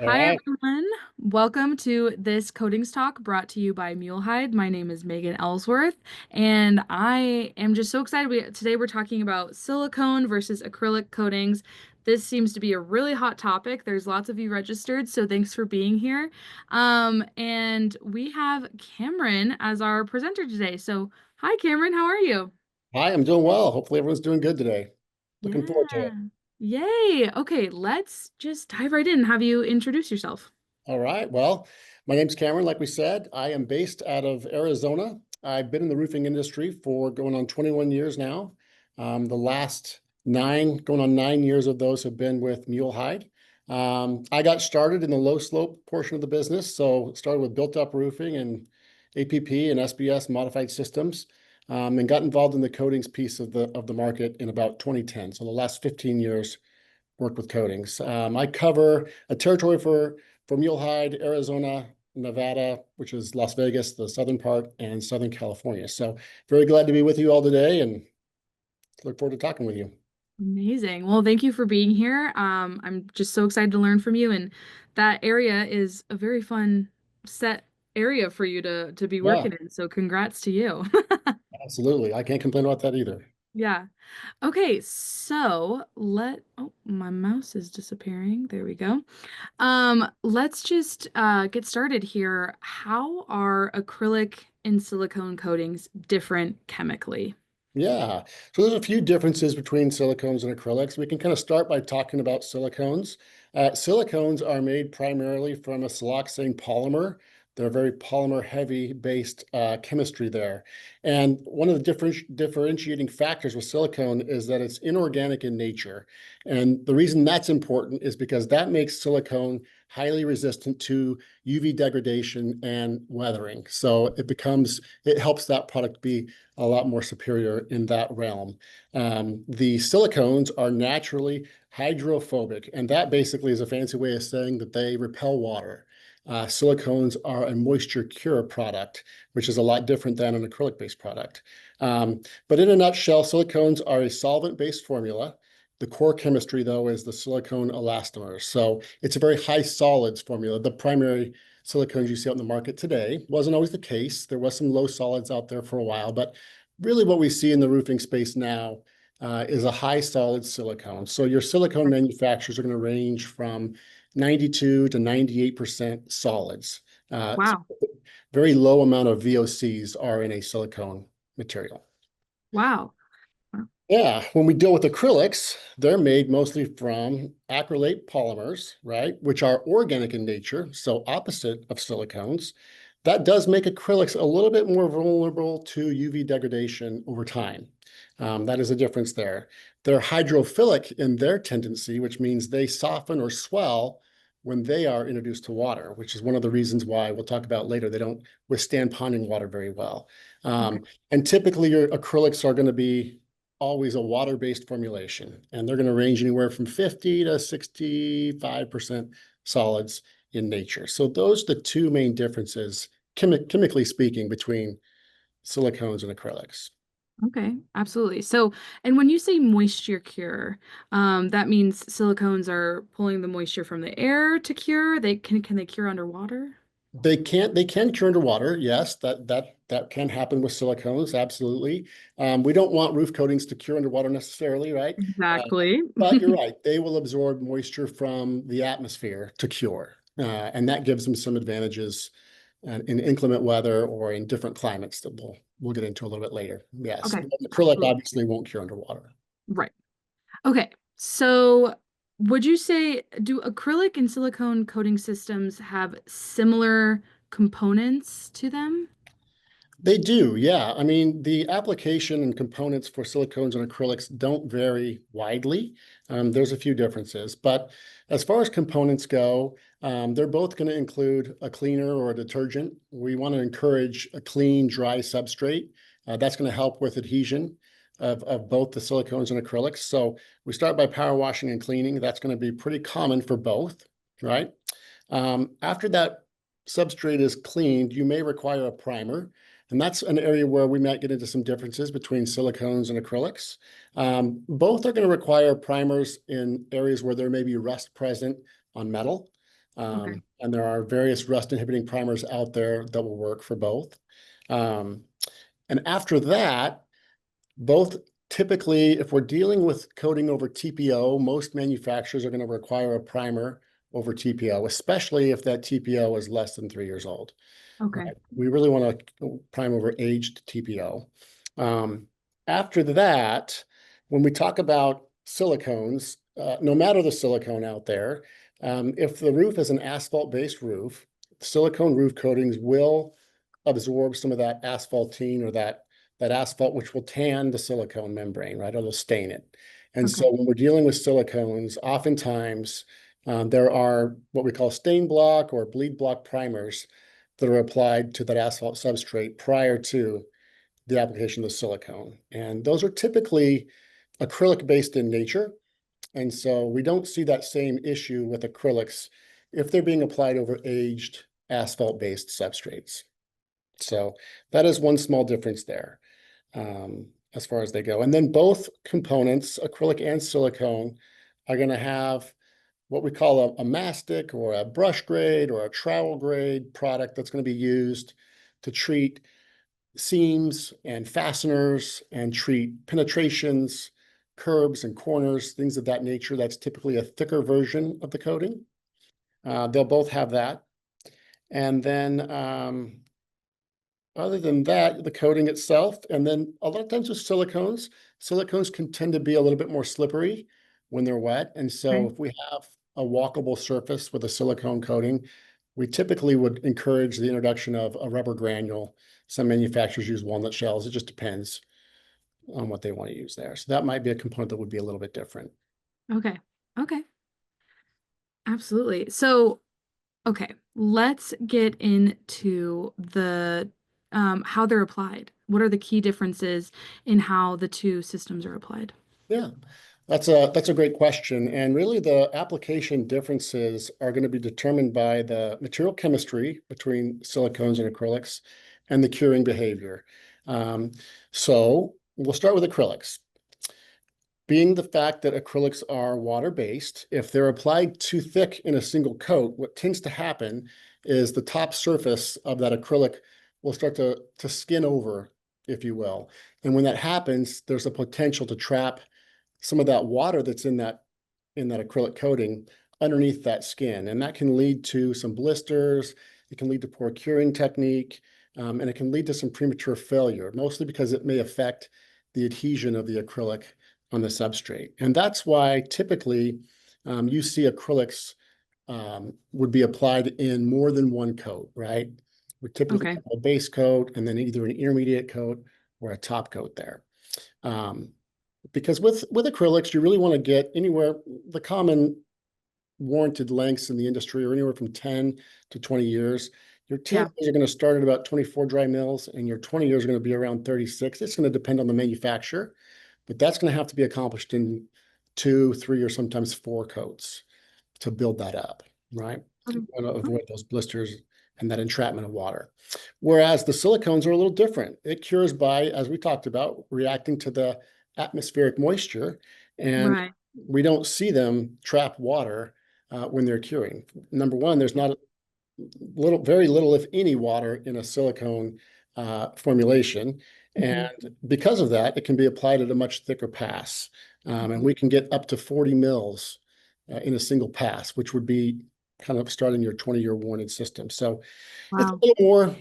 All Hi, right. everyone. Welcome to this Coatings Talk brought to you by MuleHide. My name is Megan Ellsworth, and I am just so excited. Today we're talking about silicone versus acrylic coatings. This seems to be a really hot topic. There's lots of you registered, so thanks for being here. And we have Cameron as our presenter today. So, hi, Cameron. How are you? Hi, I'm doing well. Hopefully everyone's doing good today. Looking forward to Yeah. it. Yay. Okay, let's just dive right in and have you introduce yourself. All right. Well, my name's Cameron. Like we said, I am based out of Arizona. I've been in the roofing industry for going on 21 years now. The last going on 9 years of those have been with MuleHide. I got started in the low slope portion of the business. So started with built up roofing and APP and SBS modified systems, and got involved in the coatings piece of the market in about 2010. So the last 15 years worked with coatings. I cover a territory for MuleHide, Arizona, Nevada, which is Las Vegas, the southern part, and Southern California. So very glad to be with you all today and look forward to talking with you. Amazing. Well, thank you for being here. I'm just so excited to learn from you, and that area is a very fun set area for you to be Yeah, working in. So congrats to you. absolutely. I can't complain about that either. Yeah. Okay, so my mouse is disappearing. There we go. Let's just get started here. How are acrylic and silicone coatings different chemically? Yeah. So there's a few differences between silicones and acrylics. We can kind of start by talking about silicones. Silicones are made primarily from a siloxane polymer. They're very polymer heavy based chemistry there. And one of the differentiating factors with silicone is that it's inorganic in nature. And the reason that's important is because that makes silicone highly resistant to UV degradation and weathering. So it helps that product be a lot more superior in that realm. The silicones are naturally hydrophobic, and that basically is a fancy way of saying that they repel water. Silicones are a moisture cure product, which is a lot different than an acrylic-based product. But in a nutshell, silicones are a solvent-based formula. The core chemistry, though, is the silicone elastomer. So it's a very high solids formula. The primary silicones you see out in the market today wasn't always the case. There was some low solids out there for a while, but really what we see in the roofing space now is a high solid silicone. So your silicone manufacturers are going to range from 92 to 98% solids. So Wow. very low amount of VOCs are in a silicone material. Wow. Wow. Yeah, when we deal with acrylics, they're made mostly from acrylate polymers, right, which are organic in nature, so opposite of silicones. That does make acrylics a little bit more vulnerable to UV degradation over time. That is a difference there. They're hydrophilic in their tendency, which means they soften or swell when they are introduced to water, which is one of the reasons why we'll talk about later. They don't withstand ponding water very well. Okay. And typically your acrylics are going to be always a water-based formulation, and they're going to range anywhere from 50 to 65% solids in nature. So those are the two main differences, chemically speaking, between silicones and acrylics. Okay, absolutely. So, and when you say moisture cure, that means silicones are pulling the moisture from the air to cure. Can they cure underwater? They can cure underwater. Yes, that can happen with silicones. Absolutely. We don't want roof coatings to cure underwater necessarily, right? Uh, Exactly. but you're right. They will absorb moisture from the atmosphere to cure, and that gives them some advantages in inclement weather or in different climates that we'll get into a little bit later. Yes, Okay, but acrylic absolutely. obviously won't cure underwater. Right. Okay. So, would you say do acrylic and silicone coating systems have similar components to them? They do, yeah. I mean, the application and components for silicones and acrylics don't vary widely. There's a few differences, but as far as components go, they're both going to include a cleaner or a detergent. We want to encourage a clean, dry substrate. That's going to help with adhesion of both the silicones and acrylics. So we start by power washing and cleaning. That's going to be pretty common for both, right? After that substrate is cleaned, you may require a primer. And that's an area where we might get into some differences between silicones and acrylics. Both are going to require primers in areas where there may be rust present on metal. Okay. And there are various rust inhibiting primers out there that will work for both. Um, and after that, both typically, if we're dealing with coating over TPO, most manufacturers are going to require a primer over TPO, especially if that TPO is less than 3 years old. Okay. Right? We really want to prime over aged TPO. Um, After that, when we talk about silicones, no matter the silicone out there, if the roof is an asphalt-based roof, silicone roof coatings will absorb some of that asphaltene or that asphalt, which will tan the silicone membrane, right? Or it'll stain it. And Okay. so when we're dealing with silicones, oftentimes there are what we call stain block or bleed block primers that are applied to that asphalt substrate prior to the application of the silicone. And those are typically acrylic based in nature. And so we don't see that same issue with acrylics if they're being applied over aged asphalt based substrates. So that is one small difference there as far as they go. And then both components, acrylic and silicone, are going to have what we call a mastic or a brush grade or a trowel grade product that's going to be used to treat seams and fasteners and treat penetrations, curbs and corners, things of that nature. That's typically a thicker version of the coating. They'll both have that. And then other than that, the coating itself, and then a lot of times with silicones can tend to be a little bit more slippery when they're wet. And so Okay. if we have a walkable surface with a silicone coating, we typically would encourage the introduction of a rubber granule. Some manufacturers use walnut shells. It just depends on what they want to use there. So that might be a component that would be a little bit different. Okay. Okay. Absolutely. So, okay, let's get into the how they're applied. What are the key differences in how the two systems are applied? Yeah. That's a great question. And really the application differences are going to be determined by the material chemistry between silicones and acrylics and the curing behavior. Um, so we'll start with acrylics. Being the fact that acrylics are water-based, if they're applied too thick in a single coat, what tends to happen is the top surface of that acrylic will start to skin over, if you will. And when that happens, there's a potential to trap some of that water that's in that acrylic coating underneath that skin. And that can lead to some blisters. It can lead to poor curing technique, and it can lead to some premature failure, mostly because it may affect the adhesion of the acrylic on the substrate. And that's why typically you see acrylics would be applied in more than one coat, right? We typically Okay. have a base coat and then either an intermediate coat or a top coat there. Um, because with acrylics, you really want to get anywhere, the common warranted lengths in the industry are anywhere from 10 to 20 years. Your 10 Yeah. years are going to start at about 24 dry mills, and your 20 years are going to be around 36. It's going to depend on the manufacturer, but that's going to have to be accomplished in 2, 3, or sometimes 4 coats to build that up, right? Okay. You want to avoid those blisters and that entrapment of water. Whereas the silicones are a little different. It cures by, as we talked about, reacting to the atmospheric moisture, and Right. we don't see them trap water when they're curing. Number one, there's not very little, if any, water in a silicone formulation. Mhm. And because of that, it can be applied at a much thicker pass. And we can get up to 40 mils in a single pass, which would be kind of starting your 20-year warranted system. So it's a Wow. little more,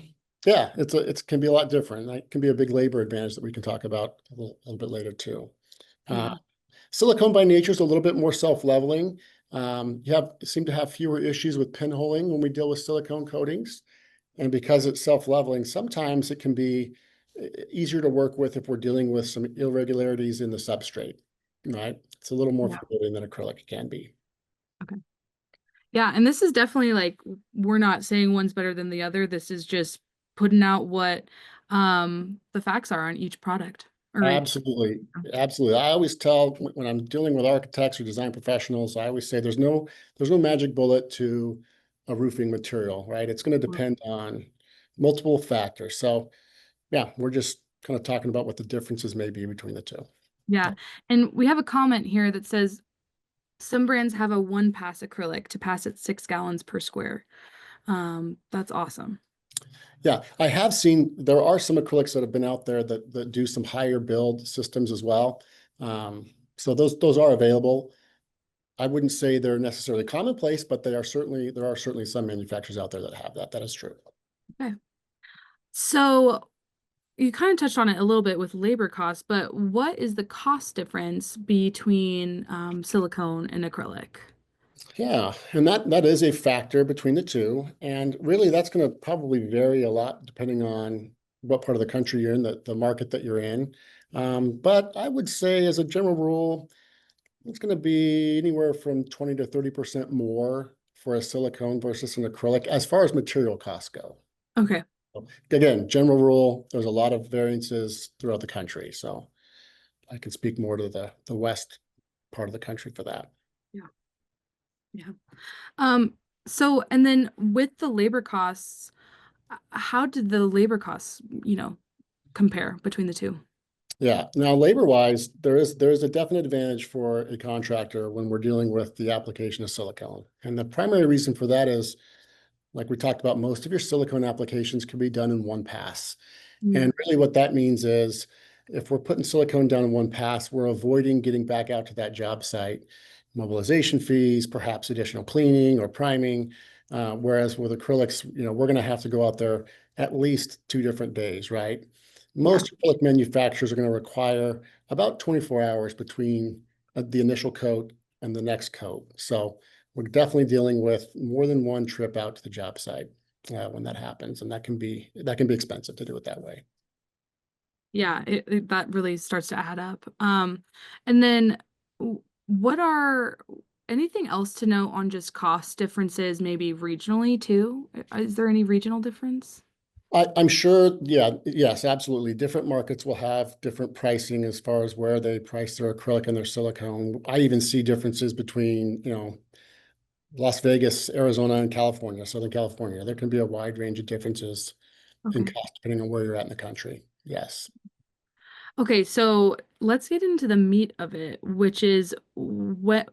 yeah, it can be a lot different. It can be a big labor advantage that we can talk about a little bit later too. Uh, Yeah. Silicone by nature is a little bit more self-leveling. You seem to have fewer issues with pinholing when we deal with silicone coatings. And because it's self-leveling, sometimes it can be easier to work with if we're dealing with some irregularities in the substrate, right? It's a little more Yeah. forgiving than acrylic can be. Okay. Yeah, and this is definitely like we're not saying one's better than the other. This is just putting out what the facts are on each product or each. Absolutely. Absolutely. I always tell when I'm dealing with architects or design professionals, I always say there's no magic bullet to a roofing material, right? It's going to depend on multiple factors. So yeah, we're just kind of talking about what the differences may be between the two. Yeah. And we have a comment here that says Some brands have a one pass acrylic to pass at 6 gallons per square. That's awesome. Yeah, I have seen there are some acrylics that have been out there that do some higher build systems as well. So those are available. I wouldn't say they're necessarily commonplace, but there are certainly some manufacturers out there that have that. That is true. Okay. So you kind of touched on it a little bit with labor costs, but what is the cost difference between silicone and acrylic? Yeah, and that is a factor between the two. And really that's going to probably vary a lot depending on what part of the country you're in, the market that you're in. But I would say as a general rule, it's going to be anywhere from 20 to 30% more for a silicone versus an acrylic as far as material costs go. Okay. So, again, general rule, there's a lot of variances throughout the country. So I can speak more to the west part of the country for that. Yeah. Yeah. Um, so and then with the labor costs, how did the labor costs, compare between the two? Yeah. Now, labor-wise, there is a definite advantage for a contractor when we're dealing with the application of silicone. And the primary reason for that is, like we talked about, most of your silicone applications can be done in one pass. Mm, And really what that means is if we're putting silicone down in one pass, we're avoiding getting back out to that job site, mobilization fees, perhaps additional cleaning or priming. Whereas with acrylics, we're going to have to go out there at least 2 different days, right? yeah. Most acrylic manufacturers are going to require about 24 hours between the initial coat and the next coat. So we're definitely dealing with more than one trip out to the job site when that happens, and that can be expensive to do it that way. Yeah, that really starts to add up. And then what are anything else to know on just cost differences, maybe regionally too? Is there any regional difference? I'm sure, yeah, yes, absolutely. Different markets will have different pricing as far as where they price their acrylic and their silicone. I even see differences between, Las Vegas, Arizona, and California, Southern California. There can be a wide range of differences in Okay. cost depending on where you're at in the country. Yes. Okay, so let's get into the meat of it, which is what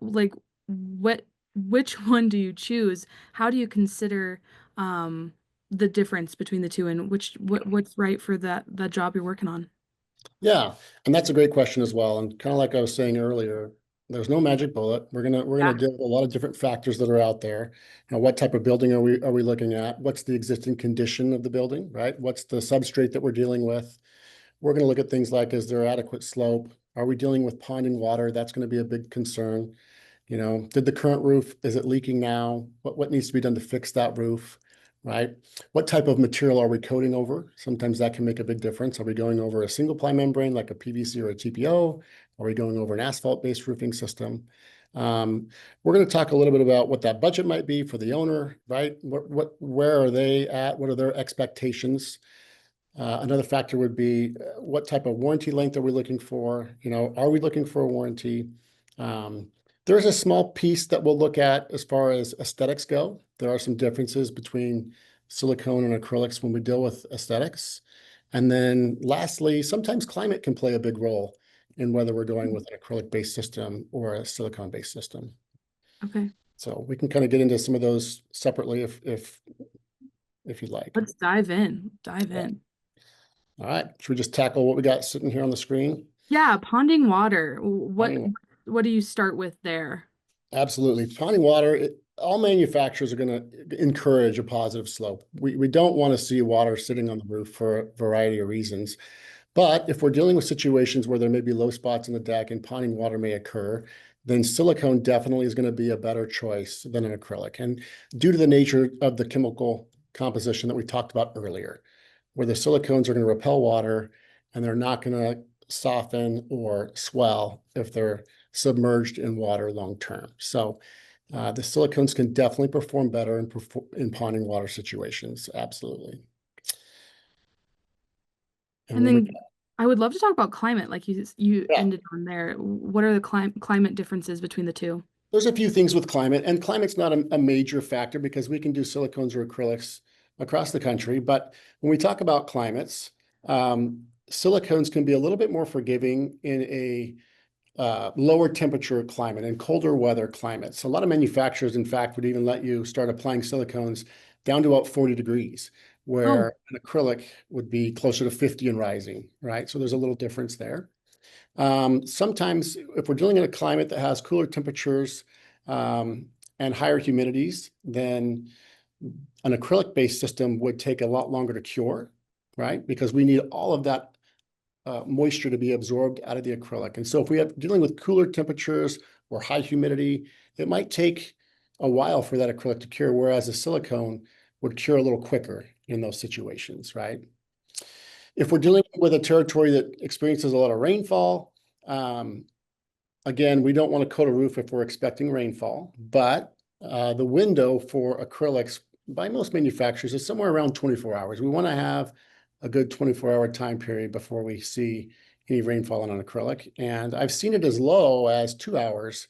which one do you choose? How do you consider um the difference between the two and what's right for the job you're working on? Yeah, and that's a great question as well. And kind of like I was saying earlier, there's no magic bullet. We're gonna Yeah. deal with a lot of different factors that are out there. What type of building are we looking at? What's the existing condition of the building, right? What's the substrate that we're dealing with? We're going to look at things like, is there adequate slope? Are we dealing with ponding water? That's going to be a big concern. Did the current roof, is it leaking now? What needs to be done to fix that roof, right? What type of material are we coating over? Sometimes that can make a big difference. Are we going over a single ply membrane like a PVC or a TPO? Are we going over an asphalt-based roofing system? We're going to talk a little bit about what that budget might be for the owner, right? Where are they at? What are their expectations? Another factor would be what type of warranty length are we looking for? Are we looking for a warranty? Um, there's a small piece that we'll look at as far as aesthetics go. There are some differences between silicone and acrylics when we deal with aesthetics. And then lastly, sometimes climate can play a big role in whether we're going with an acrylic-based system or a silicone-based system. Okay. So we can kind of get into some of those separately if you'd like. Let's dive in. Dive Okay. in. All right. Should we just tackle what we got sitting here on the screen? Yeah, ponding water. What Ponding, what do you start with there? absolutely. Ponding water, all manufacturers are going to encourage a positive slope. We don't want to see water sitting on the roof for a variety of reasons. But if we're dealing with situations where there may be low spots in the deck and ponding water may occur, then silicone definitely is going to be a better choice than an acrylic. And due to the nature of the chemical composition that we talked about earlier, where the silicones are going to repel water and they're not going to soften or swell if they're submerged in water long term. So the silicones can definitely perform better in ponding water situations. Absolutely. And And when we, then I would love to talk about climate, like you yeah, ended on there. What are the climate differences between the two? there's a few things with climate, and climate's not a major factor because we can do silicones or acrylics across the country. But when we talk about climates, silicones can be a little bit more forgiving in a lower temperature climate and colder weather climates. A lot of manufacturers, in fact, would even let you start applying silicones down to about 40 degrees, Oh, where an acrylic would be closer to 50 and rising, right? So there's a little difference there. Sometimes if we're dealing in a climate that has cooler temperatures and higher humidities, then an acrylic-based system would take a lot longer to cure, right? Because we need all of that moisture to be absorbed out of the acrylic. And so if we are dealing with cooler temperatures or high humidity, it might take a while for that acrylic to cure, whereas a silicone would cure a little quicker in those situations, right? If we're dealing with a territory that experiences a lot of rainfall, again, we don't want to coat a roof if we're expecting rainfall, but the window for acrylics by most manufacturers is somewhere around 24 hours. We want to have a good 24-hour time period before we see any rainfall on an acrylic. And I've seen it as low as 2 hours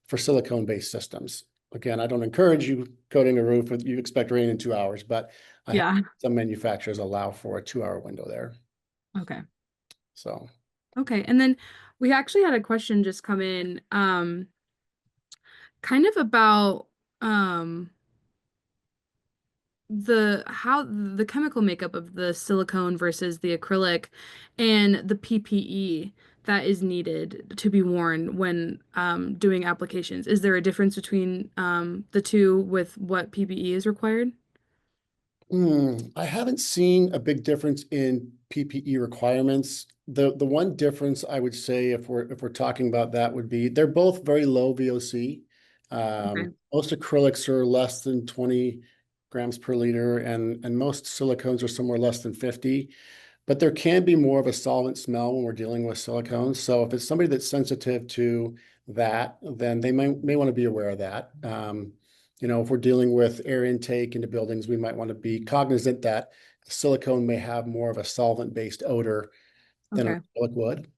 for silicone-based systems. Again, I don't encourage you coating a roof if you expect rain in 2 hours, but I have yeah. some manufacturers allow for a 2-hour window there. Okay. So, Okay. And then we actually had a question just come in, kind of about the chemical makeup of the silicone versus the acrylic and the PPE that is needed to be worn when doing applications. Is there a difference between the two with what PPE is required? I haven't seen a big difference in PPE requirements. The one difference I would say if we're talking about that would be they're both very low VOC. Okay. Most acrylics are less than 20 grams per liter, and most silicones are somewhere less than 50. But there can be more of a solvent smell when we're dealing with silicones. So if it's somebody that's sensitive to that, then they may want to be aware of that. If we're dealing with air intake into buildings, we might want to be cognizant that silicone may have more of a solvent-based odor than an Okay. acrylic would.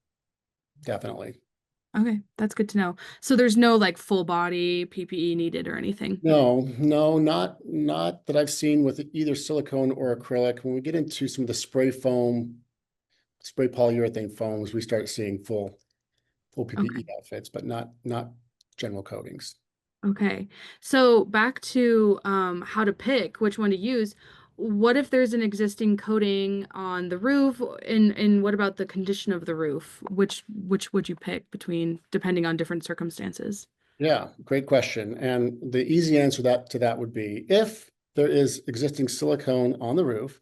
Definitely. Okay, that's good to know. So there's no like full body PPE needed or anything. No, not that I've seen with either silicone or acrylic. When we get into some of the spray polyurethane foams, we start seeing full Okay. PPE outfits, but not general coatings. Okay. So back to how to pick which one to use. What if there's an existing coating on the roof and what about the condition of the roof? Which would you pick between depending on different circumstances? Yeah, great question. And the easy answer to that would be if there is existing silicone on the roof,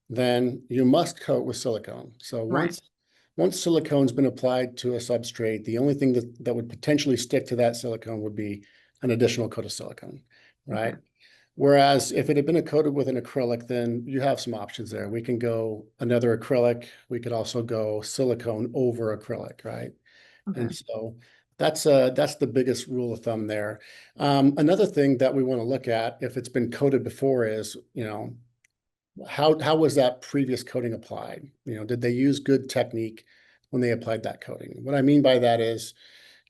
then you must coat with silicone. So Right. once silicone's been applied to a substrate, the only thing that would potentially stick to that silicone would be an additional coat of silicone, Okay. right? Whereas if it had been coated with an acrylic, then you have some options there. We can go another acrylic. We could also go silicone over acrylic, right? Okay. And so that's the biggest rule of thumb there. Another thing that we want to look at if it's been coated before is, how was that previous coating applied? Did they use good technique when they applied that coating? What I mean by that is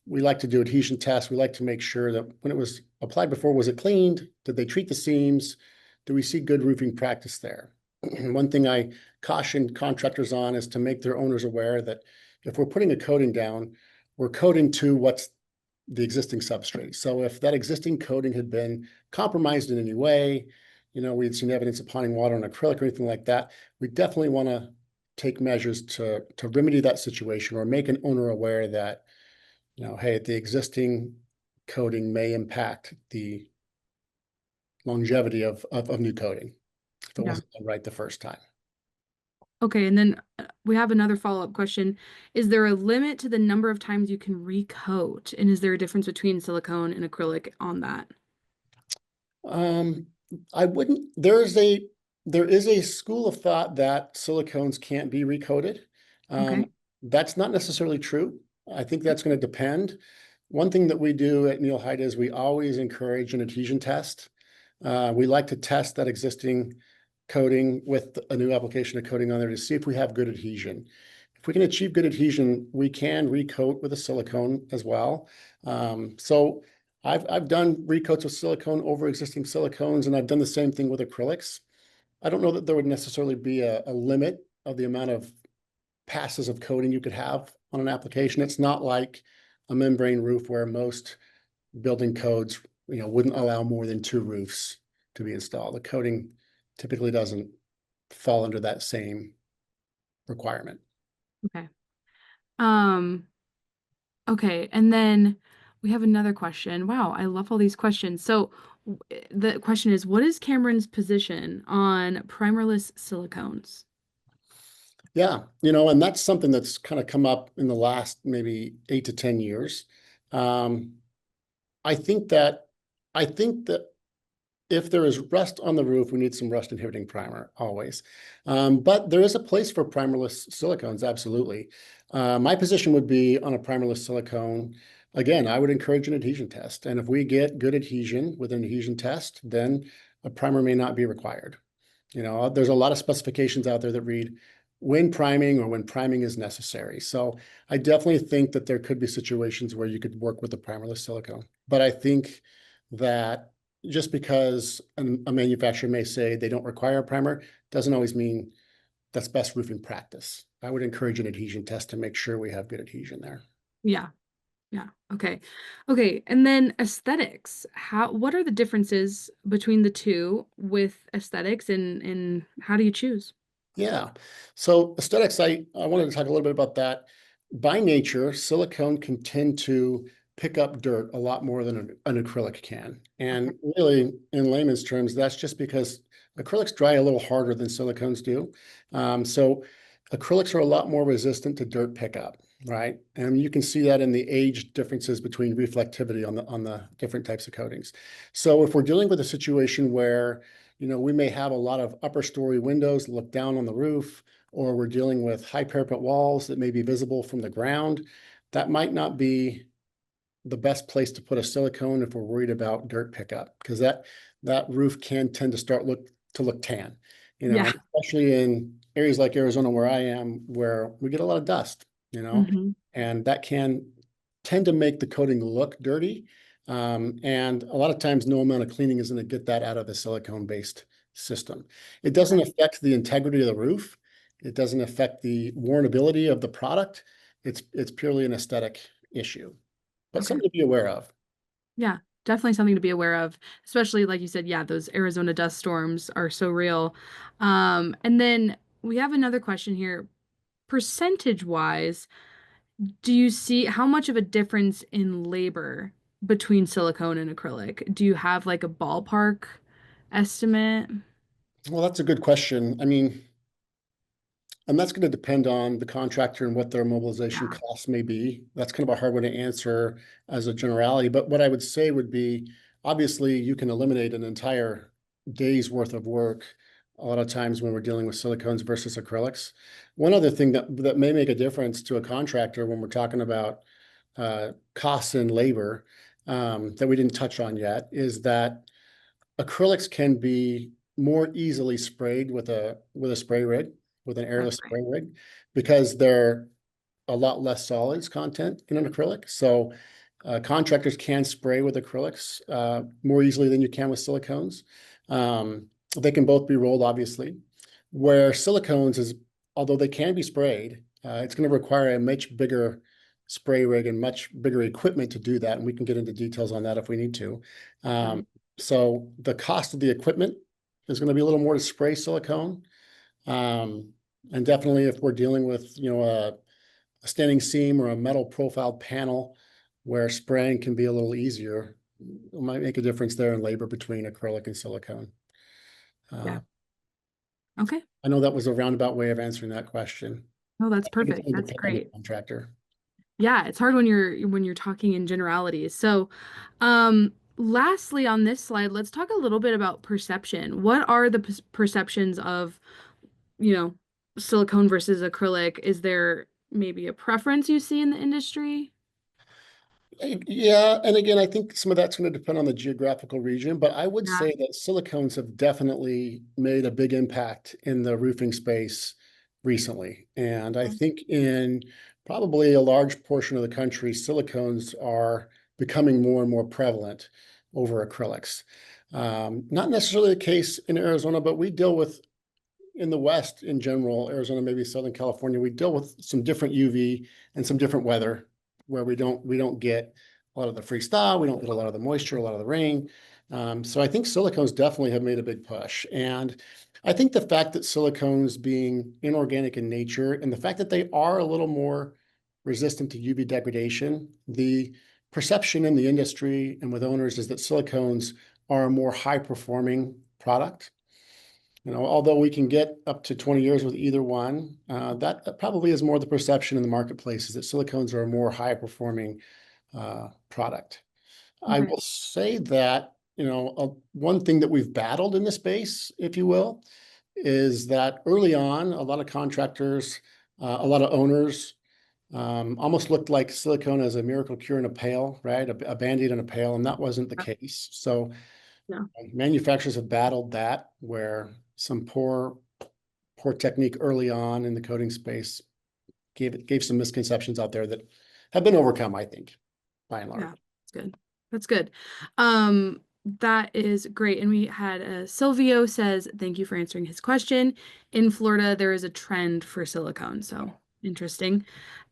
we like to do adhesion tests. We like to make sure that when it was applied before, was it cleaned? Did they treat the seams? Do we see good roofing practice there? One thing I caution contractors on is to make their owners aware that if we're putting a coating down, we're coating to what's the existing substrate. So if that existing coating had been compromised in any way, we had seen evidence of ponding water on acrylic or anything like that, we definitely want to take measures to remedy that situation or make an owner aware that, hey, the existing coating may impact the longevity of new coating if it Yeah. wasn't done right the first time. Okay, and then we have another follow-up question. Is there a limit to the number of times you can recoat? And is there a difference between silicone and acrylic on that? Um, I wouldn't, there is a school of thought that silicones can't be recoated. Okay. That's not necessarily true. I think that's going to depend. One thing that we do at MuleHide is we always encourage an adhesion test. We like to test that existing coating with a new application of coating on there to see if we have good adhesion. If we can achieve good adhesion, we can recoat with a silicone as well. So I've done recoats with silicone over existing silicones, and I've done the same thing with acrylics. I don't know that there would necessarily be a limit of the amount of passes of coating you could have on an application. It's not like a membrane roof where most building codes, wouldn't allow more than 2 roofs to be installed. The coating typically doesn't fall under that same requirement. Okay. Um, okay, and then we have another question. Wow, I love all these questions. So the question is, what is Cameron's position on primerless silicones? Yeah, and that's something that's kind of come up in the last maybe 8 to 10 years. Um, I think that I think that if there is rust on the roof, we need some rust inhibiting primer always. But there is a place for primerless silicones, absolutely. My position would be on a primerless silicone. Again, I would encourage an adhesion test. And if we get good adhesion with an adhesion test, then a primer may not be required. There's a lot of specifications out there that read when priming or when priming is necessary. So I definitely think that there could be situations where you could work with a primerless silicone. But I think that just because a manufacturer may say they don't require a primer doesn't always mean that's best roofing practice. I would encourage an adhesion test to make sure we have good adhesion there. Yeah, yeah. Okay. Okay, and then aesthetics. What are the differences between the two with aesthetics and how do you choose? Yeah. So aesthetics, I wanted to talk a little bit about that. By nature, silicone can tend to pick up dirt a lot more than an acrylic can. Okay. And really, in layman's terms, that's just because acrylics dry a little harder than silicones do. So acrylics are a lot more resistant to dirt pickup, right? And you can see that in the age differences between reflectivity on the different types of coatings. So if we're dealing with a situation where we may have a lot of upper story windows that look down on the roof, or we're dealing with high parapet walls that may be visible from the ground. That might not be the best place to put a silicone if we're worried about dirt pickup, because that roof can tend to look tan, Yeah. especially in areas like Arizona where I am, where we get a lot of dust, Hmm. and that can tend to make the coating look dirty. And a lot of times no amount of cleaning is going to get that out of the silicone-based system. It doesn't Okay. affect the integrity of the roof. It doesn't affect the warrantability of the product. It's purely an aesthetic issue, but Okay. something to be aware of. Yeah, definitely something to be aware of, especially like you said, yeah, those Arizona dust storms are so real. And then we have another question here. Percentage wise, do you see how much of a difference in labor between silicone and acrylic? Do you have like a ballpark estimate? Well, that's a good question. I mean, and that's going to depend on the contractor and what their mobilization Yeah. costs may be. That's kind of a hard one to answer as a generality. But what I would say would be, obviously, you can eliminate an entire day's worth of work a lot of times when we're dealing with silicones versus acrylics. One other thing that may make a difference to a contractor when we're talking about costs and labor that we didn't touch on yet is that acrylics can be more easily sprayed with a spray rig, with an That's airless right. spray rig, because they're a lot less solids content in an acrylic. So contractors can spray with acrylics more easily than you can with silicones. They can both be rolled, obviously. Where silicones is, although they can be sprayed, it's going to require a much bigger spray rig and much bigger equipment to do that. And we can get into details on that if we need to. Um, Right. so the cost of the equipment is going to be a little more to spray silicone. Um, and definitely if we're dealing with, a standing seam or a metal profiled panel where spraying can be a little easier, it might make a difference there in labor between acrylic and silicone. Yeah. Uh, Okay. I know that was a roundabout way of answering that question. Oh, I that's think it's perfect. going to That's depend on the great. contractor. Yeah, it's hard when you're talking in generalities. So, lastly on this slide, let's talk a little bit about perception. What are the perceptions of, you know, silicone versus acrylic? Is there maybe a preference you see in the industry? Yeah, and again, I think some of that's going to depend on the geographical region, but I would Yeah. say that silicones have definitely made a big impact in the roofing space recently. And I think in probably a large portion of the country, silicones are becoming more and more prevalent over acrylics. Not necessarily the case in Arizona, but we deal with in the West in general, Arizona, maybe Southern California, we deal with some different UV and some different weather where we don't get a lot of the freeze-thaw, we don't get a lot of the moisture, a lot of the rain. So I think silicones definitely have made a big push. And I think the fact that silicones being inorganic in nature and the fact that they are a little more resistant to UV degradation, the perception in the industry and with owners is that silicones are a more high-performing product. Although we can get up to 20 years with either one, that probably is more the perception in the marketplace is that silicones are a more high-performing product. I Okay. will say that, one thing that we've battled in the space, if you will, is that early on, a lot of contractors, a lot of owners almost looked like silicone as a miracle cure in a pail, right? A Band-Aid in a pail, and that wasn't the case. So Yeah. manufacturers have battled that where some poor technique early on in the coating space gave some misconceptions out there that have been overcome, I think, by and large. Yeah, that's good. That's good. That is great. And we had Silvio says, thank you for answering his question. In Florida, there is a trend for silicone. So interesting.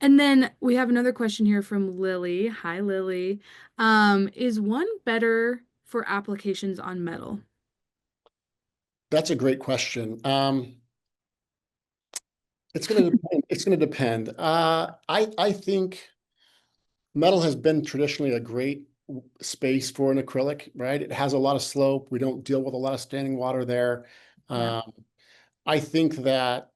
And then we have another question here from Lily. Hi, Lily. Is one better for applications on metal? That's a great question. It's going to depend. It's going to depend. I think metal has been traditionally a great space for an acrylic, right? It has a lot of slope. We don't deal with a lot of standing water there. Yeah. I think that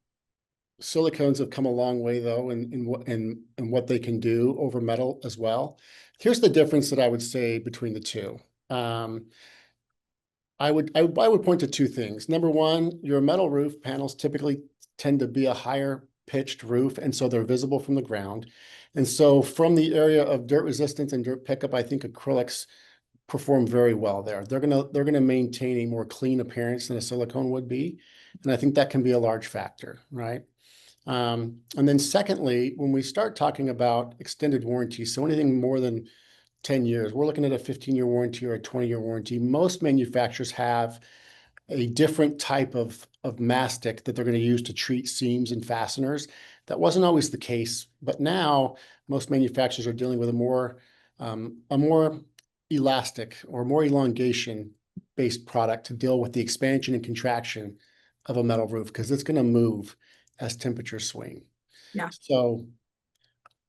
silicones have come a long way though in what they can do over metal as well. Here's the difference that I would say between the two. I would point to two things. Number one, your metal roof panels typically tend to be a higher pitched roof, and so they're visible from the ground. And so from the area of dirt resistance and dirt pickup, I think acrylics perform very well there. They're gonna maintain a more clean appearance than a silicone would be. And I think that can be a large factor, right? And then secondly, when we start talking about extended warranties, so anything more than 10 years, we're looking at a 15-year warranty or a 20-year warranty. Most manufacturers have a different type of mastic that they're going to use to treat seams and fasteners. That wasn't always the case, but now most manufacturers are dealing with a more elastic or more elongation based product to deal with the expansion and contraction of a metal roof because it's going to move as temperatures swing. Yeah. So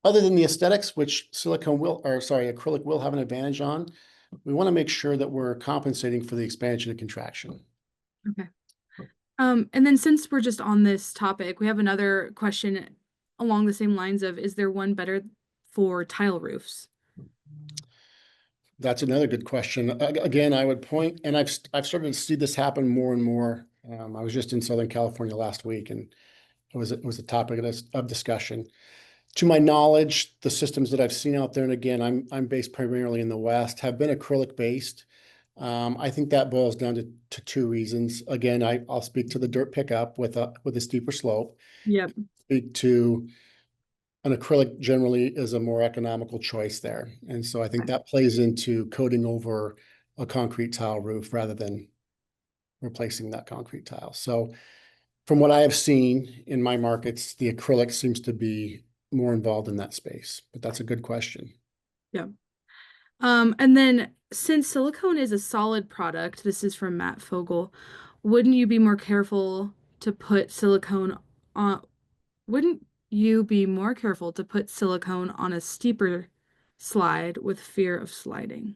other than the aesthetics, which acrylic will have an advantage on, we want to make sure that we're compensating for the expansion and contraction. Okay. And then since we're just on this topic, we have another question along the same lines of, is there one better for tile roofs? That's another good question. Again, I would point, and I've started to see this happen more and more. I was just in Southern California last week, and it was a topic of discussion. To my knowledge, the systems that I've seen out there, and again, I'm based primarily in the West, have been acrylic based. I think that boils down to two reasons. Again, I'll speak to the dirt pickup with a steeper slope. Yep. Speak to an acrylic generally is a more economical choice there. And so I think that plays into coating over a concrete tile roof rather than replacing that concrete tile. So from what I have seen in my markets, the acrylic seems to be more involved in that space, but that's a good question. Yeah. And then since silicone is a solid product, this is from Matt Fogel, wouldn't you be more careful to put silicone on, wouldn't you be more careful to put silicone on a steeper slide with fear of sliding?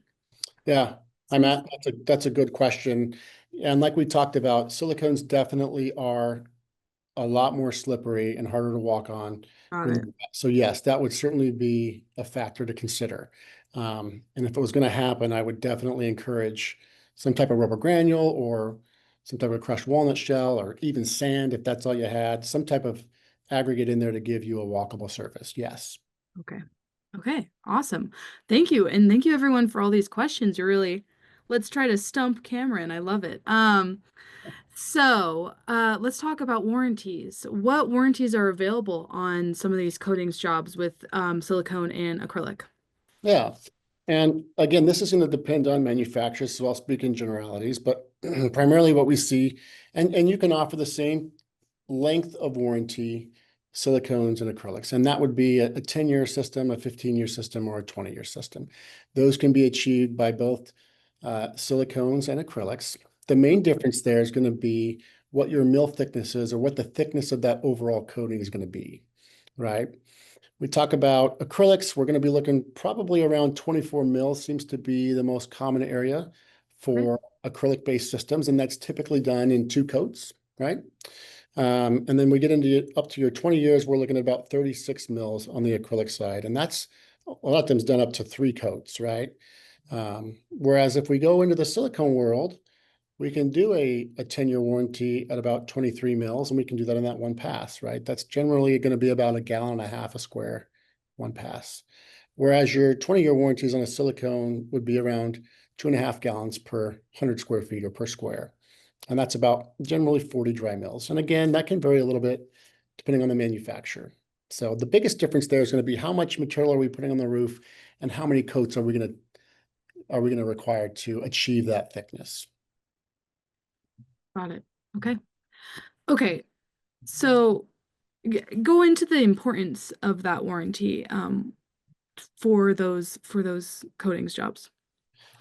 Yeah, that's a good question. And like we talked about, silicones definitely are a lot more slippery and harder to walk on. Got it. So yes, that would certainly be a factor to consider. And if it was going to happen, I would definitely encourage some type of rubber granule or some type of crushed walnut shell or even sand, if that's all you had, some type of aggregate in there to give you a walkable surface. Yes. Okay. Okay. Awesome. Thank you. And thank you everyone for all these questions. Let's try to stump Cameron. I love it. Let's talk about warranties. What warranties are available on some of these coatings jobs with silicone and acrylic? Yeah. And again, this is going to depend on manufacturers, so I'll speak in generalities, but primarily what we see, and you can offer the same length of warranty silicones and acrylics. And that would be a 10-year system, a 15-year system, or a 20-year system. Those can be achieved by both silicones and acrylics. The main difference there is going to be what your mill thickness is, or what the thickness of that overall coating is going to be, right? We talk about acrylics, we're going to be looking probably around 24 mils seems to be the most common area Okay. for acrylic-based systems, and that's typically done in 2 coats, right? And then we get into up to your 20 years, we're looking at about 36 mils on the acrylic side, and that's a lot of times done up to 3 coats, right? Whereas if we go into the silicone world, we can do a 10-year warranty at about 23 mils, and we can do that in that one pass, right? That's generally going to be about 1.5 gallons a square, one pass. Whereas your 20-year warranties on a silicone would be around 2.5 gallons per 100 square feet or per square. And that's about generally 40 dry mills. And again, that can vary a little bit depending on the manufacturer. So the biggest difference there is going to be how much material are we putting on the roof and how many coats are we going to require to achieve that thickness. Got it. Okay. Okay. So go into the importance of that warranty for those coatings jobs.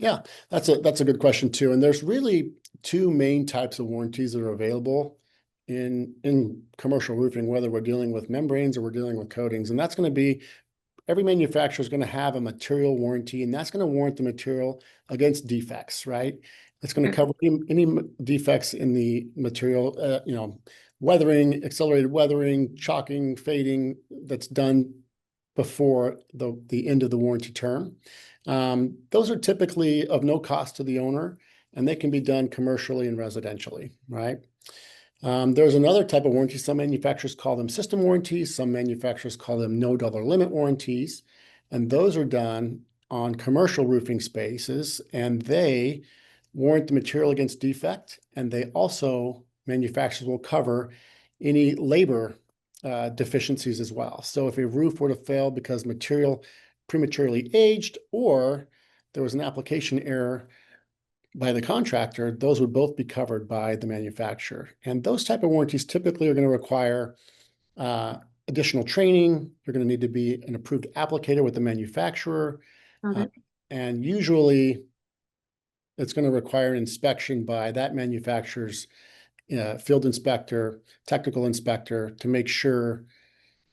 Yeah, that's a good question too. And there's really 2 main types of warranties that are available in commercial roofing, whether we're dealing with membranes or we're dealing with coatings. And that's going to be every manufacturer is going to have a material warranty, and that's going to warrant the material against defects, right? It's going to Okay. cover any defects in the material, weathering, accelerated weathering, chalking, fading that's done before the end of the warranty term. Those are typically of no cost to the owner, and they can be done commercially and residentially, right? There's another type of warranty. Some manufacturers call them system warranties. Some manufacturers call them no dollar limit warranties. And those are done on commercial roofing spaces, and they warrant the material against defect. And they also, manufacturers will cover any labor deficiencies as well. So if a roof were to fail because material prematurely aged, or there was an application error by the contractor, those would both be covered by the manufacturer. And those type of warranties typically are going to require additional training. You're going to need to be an approved applicator with the manufacturer. Got it. And usually it's going to require an inspection by that manufacturer's field inspector, technical inspector, to make sure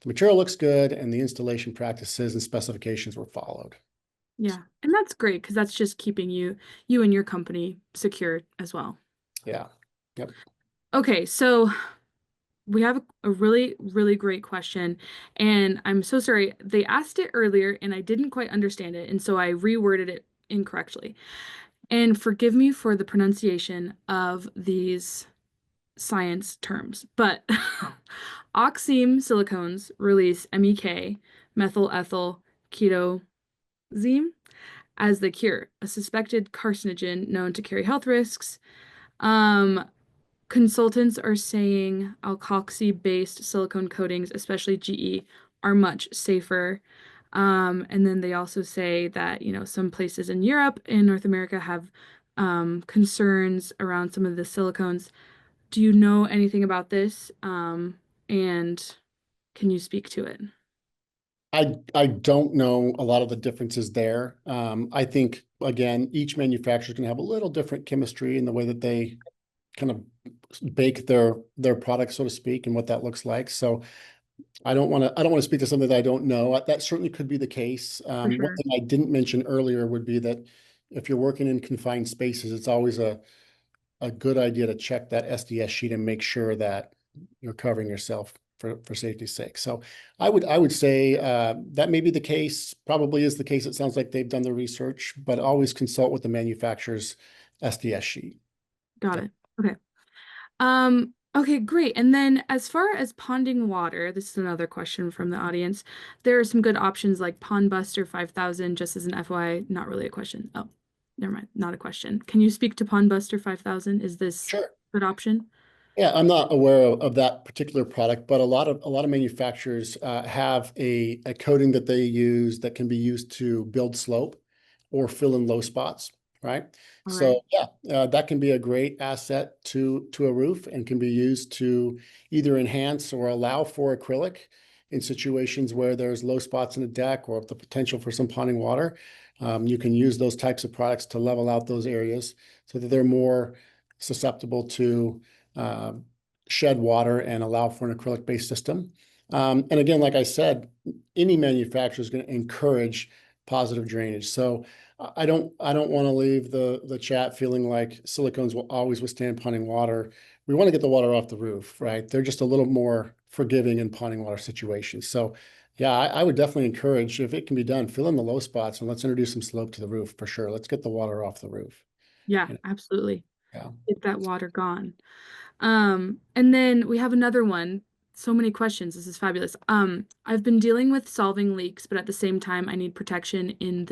the material looks good and the installation practices and specifications were followed. Yeah. And that's great because that's just keeping you and your company secure as well. Yeah. Yep. Okay, so we have a really, really great question. And I'm so sorry. They asked it earlier and I didn't quite understand it. And so I reworded it incorrectly. And forgive me for the pronunciation of these science terms, but oxime silicones release MEK, methyl ethyl ketosine, as the cure, a suspected carcinogen known to carry health risks. Consultants are saying alkoxy-based silicone coatings, especially GE, are much safer. And then they also say that, some places in Europe and North America have concerns around some of the silicones. Do you know anything about this? And can you speak to it? I don't know a lot of the differences there. I think, again, each manufacturer is going to have a little different chemistry in the way that they kind of bake their product, so to speak, and what that looks like. So I don't want to speak to something that I don't know. That certainly could be the case. For One sure. thing I didn't mention earlier would be that if you're working in confined spaces, it's always a good idea to check that SDS sheet and make sure that you're covering yourself for safety's sake. So I would say that may be the case, probably is the case. It sounds like they've done the research, but always consult with the manufacturer's SDS sheet. Got it. Okay. Okay, great. And then as far as ponding water, this is another question from the audience. There are some good options like Pond Buster 5000, just as an FYI, not really a question. Oh, never mind, not a question. Can you speak to Pond Buster 5000? Is this Sure. a good option? Yeah, I'm not aware of that particular product, but a lot of manufacturers have a coating that they use that can be used to build slope or fill in low spots, right? All So right. yeah, that can be a great asset to a roof and can be used to either enhance or allow for acrylic in situations where there's low spots in the deck or the potential for some ponding water. You can use those types of products to level out those areas so that they're more susceptible to uh, shed water and allow for an acrylic-based system. And again, like I said, any manufacturer is going to encourage positive drainage. So I don't want to leave the chat feeling like silicones will always withstand ponding water. We want to get the water off the roof, right? They're just a little more forgiving in ponding water situations. So yeah, I would definitely encourage, if it can be done, fill in the low spots and let's introduce some slope to the roof for sure. Let's get the water off the roof. Yeah, You know, absolutely. yeah. Get that water gone. And then we have another one. So many questions. This is fabulous. I've been dealing with solving leaks, but at the same time, I need protection in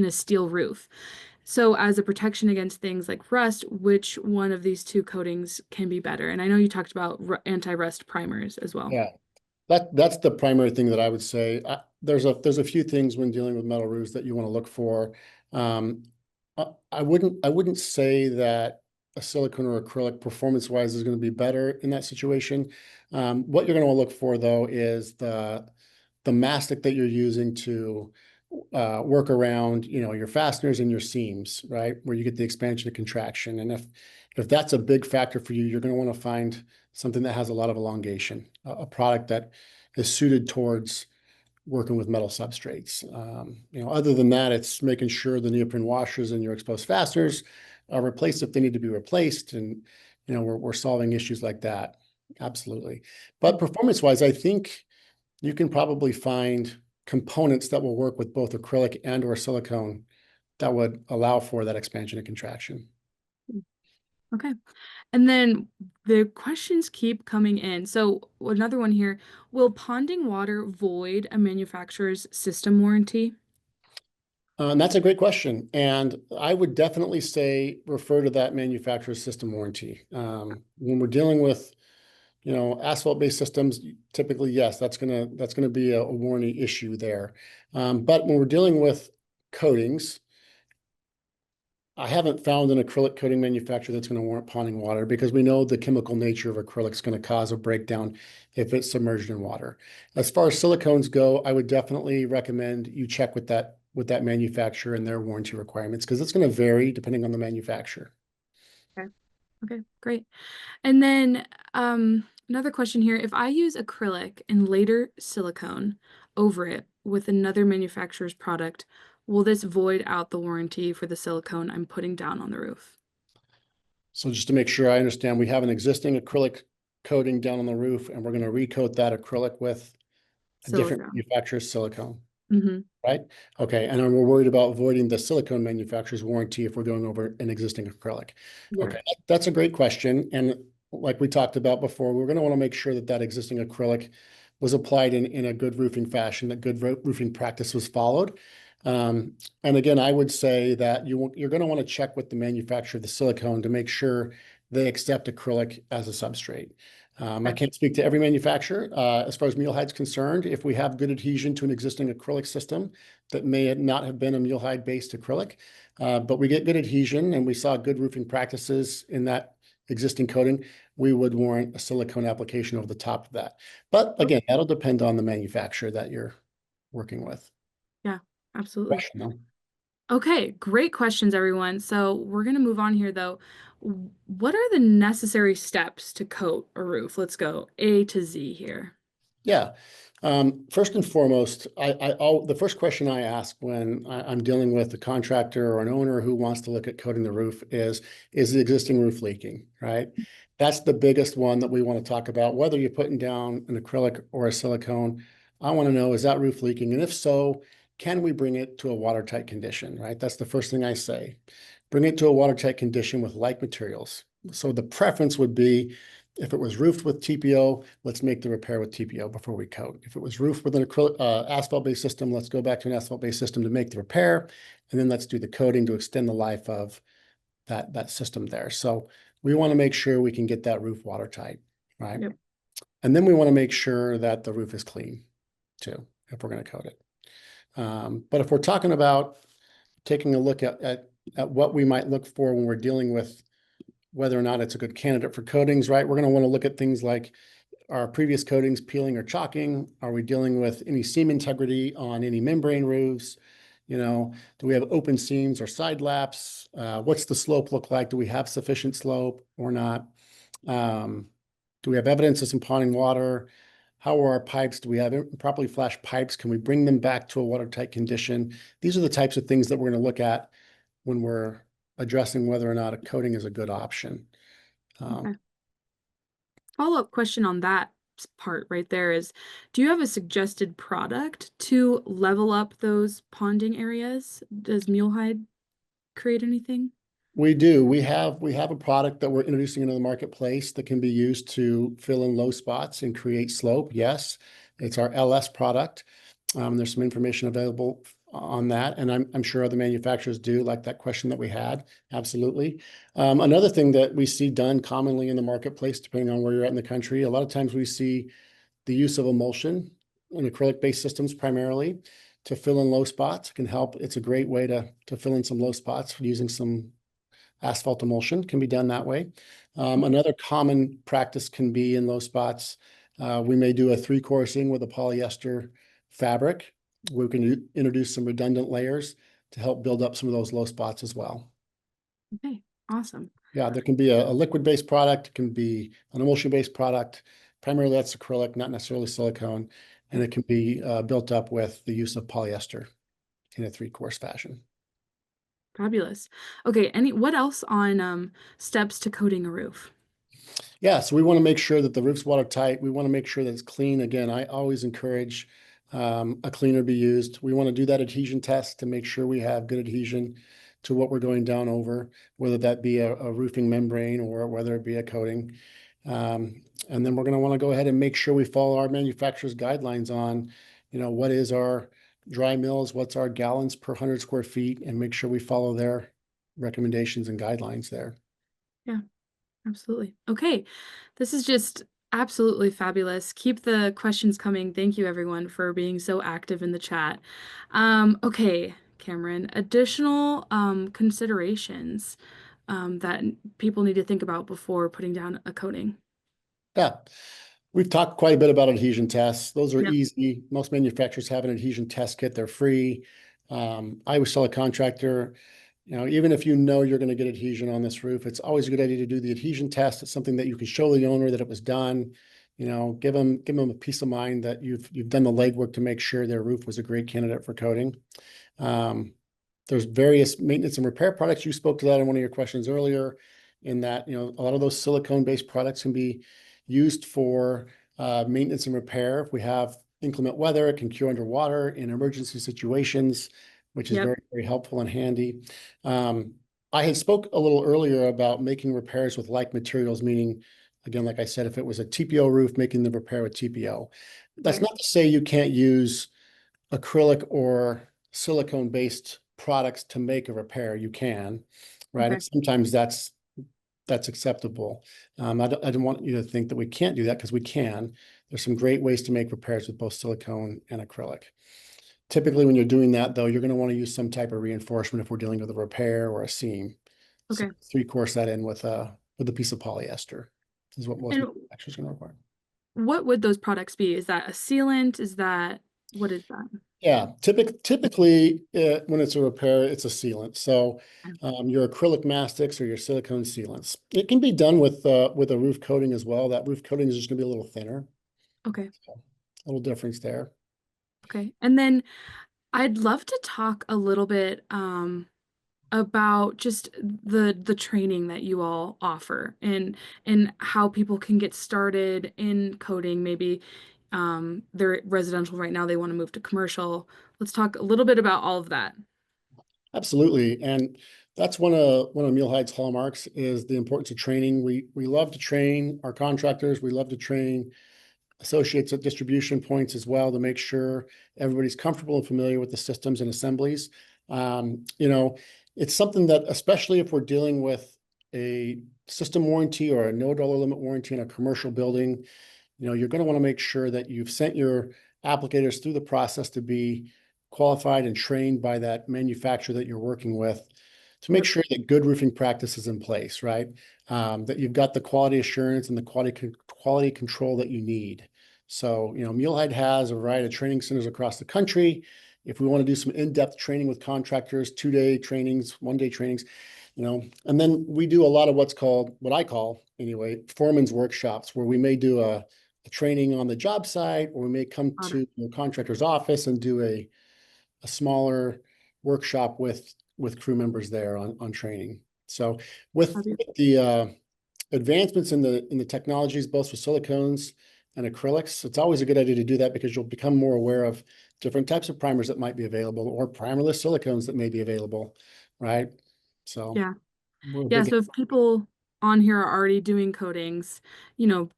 a steel roof. So as a protection against things like rust, which one of these two coatings can be better? And I know you talked about anti-rust primers as well. Yeah. That's the primary thing that I would say. There's a few things when dealing with metal roofs that you want to look for. Um, I wouldn't say that a silicone or acrylic performance-wise is going to be better in that situation. What you're going to look for though is the mastic that you're using to work around, your fasteners and your seams, right? Where you get the expansion and contraction. And if that's a big factor for you, you're going to want to find something that has a lot of elongation, a product that is suited towards working with metal substrates. Other than that, it's making sure the neoprene washers and your exposed fasteners are replaced if they need to be replaced. And, we're solving issues like that. Absolutely. But performance-wise, I think you can probably find components that will work with both acrylic and or silicone that would allow for that expansion and contraction. Okay. And then the questions keep coming in. So another one here, will ponding water void a manufacturer's system warranty? And that's a great question. And I would definitely say refer to that manufacturer's system warranty. When we're dealing with, asphalt-based systems, typically, yes, that's gonna be a warranty issue there. But when we're dealing with coatings, I haven't found an acrylic coating manufacturer that's going to warrant ponding water because we know the chemical nature of acrylic is going to cause a breakdown if it's submerged in water. As far as silicones go, I would definitely recommend you check with that manufacturer and their warranty requirements because it's going to vary depending on the manufacturer. Okay. Okay, great. And then another question here, if I use acrylic and later silicone over it with another manufacturer's product, will this void out the warranty for the silicone I'm putting down on the roof? So just to make sure I understand, we have an existing acrylic coating down on the roof and we're going to recoat that acrylic with a different Silicone. manufacturer's silicone. Mm-hmm. Right? Okay, and then we're worried about voiding the silicone manufacturer's warranty if we're going over an existing acrylic. Yeah. Okay, that's a great question. And like we talked about before, we're going to want to make sure that that existing acrylic was applied in a good roofing fashion, that good roofing practice was followed. And again, I would say that you're going to want to check with the manufacturer of the silicone to make sure they accept acrylic as a substrate. I Okay. can't speak to every manufacturer. As far as MuleHide is concerned, if we have good adhesion to an existing acrylic system that may not have been a MuleHide-based acrylic, but we get good adhesion and we saw good roofing practices in that existing coating, we would warrant a silicone application over the top of that. But again, that'll depend on the manufacturer that you're working with. Yeah, absolutely. Question though. Okay, great questions, everyone. So we're going to move on here, though. What are the necessary steps to coat a roof? Let's go A to Z here. Yeah. First and foremost, the first question I ask when I'm dealing with a contractor or an owner who wants to look at coating the roof is the existing roof leaking, right? That's the biggest one that we want to talk about. Whether you're putting down an acrylic or a silicone, I want to know, is that roof leaking? And if so, can we bring it to a watertight condition, right? That's the first thing I say. Bring it to a watertight condition with like materials. So the preference would be if it was roofed with TPO, let's make the repair with TPO before we coat. If it was roofed with an acrylic, asphalt-based system, let's go back to an asphalt-based system to make the repair, and then let's do the coating to extend the life of that system there. So we want to make sure we can get that roof watertight, right? Yep. And then we want to make sure that the roof is clean too, if we're going to coat it. But if we're talking about taking a look at at what we might look for when we're dealing with whether or not it's a good candidate for coatings, right? We're going to want to look at things like, our previous coatings peeling or chalking? Are we dealing with any seam integrity on any membrane roofs? Do we have open seams or side laps? What's the slope look like? Do we have sufficient slope or not? Do we have evidence of some ponding water? How are our pipes? Do we have properly flashed pipes? Can we bring them back to a watertight condition? These are the types of things that we're going to look at when we're addressing whether or not a coating is a good option. Okay. Follow-up question on that part right there is, do you have a suggested product to level up those ponding areas? Does MuleHide create anything? We do. We have a product that we're introducing into the marketplace that can be used to fill in low spots and create slope. Yes, it's our LS product. There's some information available on that, and I'm sure other manufacturers do, like that question that we had. Absolutely. Another thing that we see done commonly in the marketplace, depending on where you're at in the country, a lot of times we see the use of emulsion in acrylic-based systems primarily to fill in low spots. It can help. It's a great way to fill in some low spots using some asphalt emulsion. Can be done that way. Another common practice can be in low spots. We may do a 3-coursing with a polyester fabric. We can introduce some redundant layers to help build up some of those low spots as well. Okay, awesome. Yeah, there can be a liquid-based product. It can be an emulsion-based product. Primarily, that's acrylic, not necessarily silicone. And it can be built up with the use of polyester in a 3-course fashion. Fabulous. Okay, what else on steps to coating a roof? Yeah, so we want to make sure that the roof's watertight. We want to make sure that it's clean. Again, I always encourage a cleaner to be used. We want to do that adhesion test to make sure we have good adhesion to what we're going down over, whether that be a roofing membrane or whether it be a coating. And then we're going to want to go ahead and make sure we follow our manufacturer's guidelines on, what is our dry mills, what's our gallons per 100 square feet, and make sure we follow their recommendations and guidelines there. Yeah. Absolutely. Okay. This is just absolutely fabulous. Keep the questions coming. Thank you, everyone, for being so active in the chat. Okay, Cameron, additional considerations that people need to think about before putting down a coating. Yeah, we've talked quite a bit about adhesion tests. Those are Yep. easy. Most manufacturers have an adhesion test kit. They're free. I always tell a contractor, even if you're going to get adhesion on this roof, it's always a good idea to do the adhesion test. It's something that you can show the owner that it was done. Give them a peace of mind that you've done the legwork to make sure their roof was a great candidate for coating. There's various maintenance and repair products. You spoke to that in one of your questions earlier, in that, a lot of those silicone-based products can be used for maintenance and repair. If we have inclement weather, it can cure underwater in emergency situations, which is Yep. very, very helpful and handy. I had spoke a little earlier about making repairs with like materials, meaning, again, like I said, if it was a TPO roof, making the repair with TPO. That's Right. not to say you can't use acrylic or silicone-based products to make a repair. You can, right? Okay. And sometimes that's acceptable. I don't want you to think that we can't do that, because we can. There's some great ways to make repairs with both silicone and acrylic. Typically, when you're doing that, though, you're going to want to use some type of reinforcement if we're dealing with a repair or a seam. So Okay. 3-course that in with a piece of polyester is what most And manufacturers are going to require. what would those products be? Is that a sealant? What is that? Yeah, typically when it's a repair, it's a sealant. So your acrylic mastics or your silicone sealants. It can be done with a roof coating as well. That roof coating is just going to be a little thinner. Okay. So, a little difference there. Okay. And then I'd love to talk a little bit about just the training that you all offer and how people can get started in coding. Maybe they're residential right now, they want to move to commercial. Let's talk a little bit about all of that. Absolutely, and that's one of MuleHide's hallmarks is the importance of training. We love to train our contractors. We love to train associates at distribution points as well, to make sure everybody's comfortable and familiar with the systems and assemblies. It's something that, especially if we're dealing with a system warranty or a no dollar limit warranty in a commercial building, you're going to want to make sure that you've sent your applicators through the process to be qualified and trained by that manufacturer that you're working with, to make Yep. sure that good roofing practice is in place, right? That you've got the quality assurance and the quality control that you need. So, MuleHide has a variety of training centers across the country. If we want to do some in-depth training with contractors, 2-day trainings, 1-day trainings, and then we do a lot of what I call anyway, foreman's workshops, where we may do a training on the job site, or we may come Got it. to the contractor's office and do a smaller workshop with crew members there on training. So with Fabulous. the advancements in the technologies, both for silicones and acrylics, it's always a good idea to do that because you'll become more aware of different types of primers that might be available, or primerless silicones that may be available, right? So Yeah. we're Yeah. big. So if people on here are already doing coatings,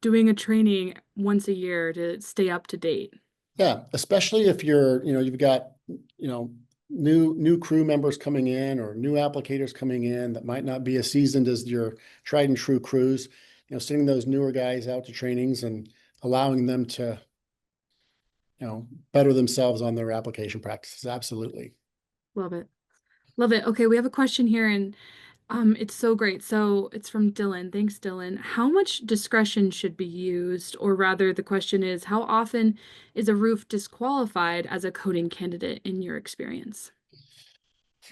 doing a training once a year to stay up to date. Yeah, especially if you've got, new crew members coming in, or new applicators coming in that might not be as seasoned as your tried and true crews, sending those newer guys out to trainings and allowing them to, better themselves on their application practices. Absolutely. Love it. Love it. Okay, we have a question here and it's so great. So it's from Dylan. Thanks, Dylan. How much discretion should be used? Or rather, the question is, how often is a roof disqualified as a coating candidate in your experience?